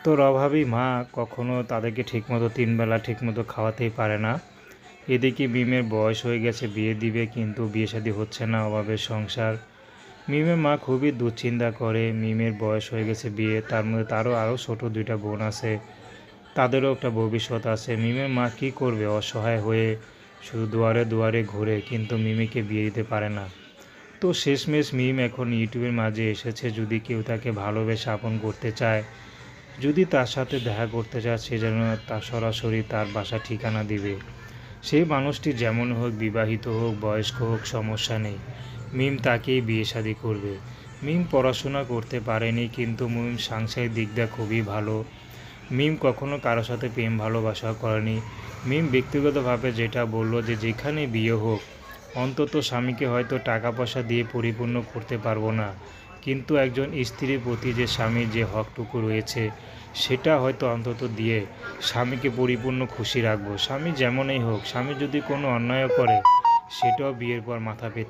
তোর অভাবী মা কখনো তাদেরকে ঠিকমতো 3 বেলা ঠিকমতো খাওয়াতেই পারে না। এদিকে মিমের বয়স হয়ে গেছে, বিয়ে দিবে, কিন্তু বিয়ে শাদী হচ্ছে না, অভাবের সংসার। মিমের মা খুবই দুশ্চিন্তা করে। মিমের বয়স হয়ে গেছে বিয়ে, তার মধ্যে আরও ছোট 2টা বোন আছে, তাদেরও একটা ভবিষ্যৎ আছে। মিমের মা কী করবে, অসহায় হয়ে শুধু দুয়ারে দুয়ারে ঘুরে, কিন্তু মিমিকে বিয়ে দিতে পারে না। তো শেষমেশ মিম এখন ইউটিউবের মাঝে এসেছে, যদি কেউ তাকে ভালোবেসে আপন করতে চায়, যদি তার সাথে দেখা করতে চায়, সে যেন তার সরাসরি তার বাসা ঠিকানা দিবে। সেই মানুষটি যেমন হোক, বিবাহিত হোক, বয়স্ক হোক, সমস্যা নেই, মিম তাকেই বিয়ে শাদী করবে। মিম পড়াশোনা করতে পারেনি, কিন্তু মিম সাংসারিক দিক দিয়ে খুবই ভালো। মিম কখনো কারোর সাথে প্রেম ভালোবাসা করেনি। মিম ব্যক্তিগতভাবে যেটা বলল, যে যেখানে বিয়ে হোক, অন্তত স্বামীকে হয়তো টাকা পয়সা দিয়ে পরিপূর্ণ করতে পারবো না, কিন্তু একজন স্ত্রীর প্রতি যে স্বামীর যে হকটুকু রয়েছে, সেটা হয়তো অন্তত দিয়ে স্বামীকে পরিপূর্ণ খুশি রাখবো। স্বামী যেমনই হোক, স্বামী যদি কোনো অন্যায় করে, সেটাও বিয়ের পর মাথা পেতে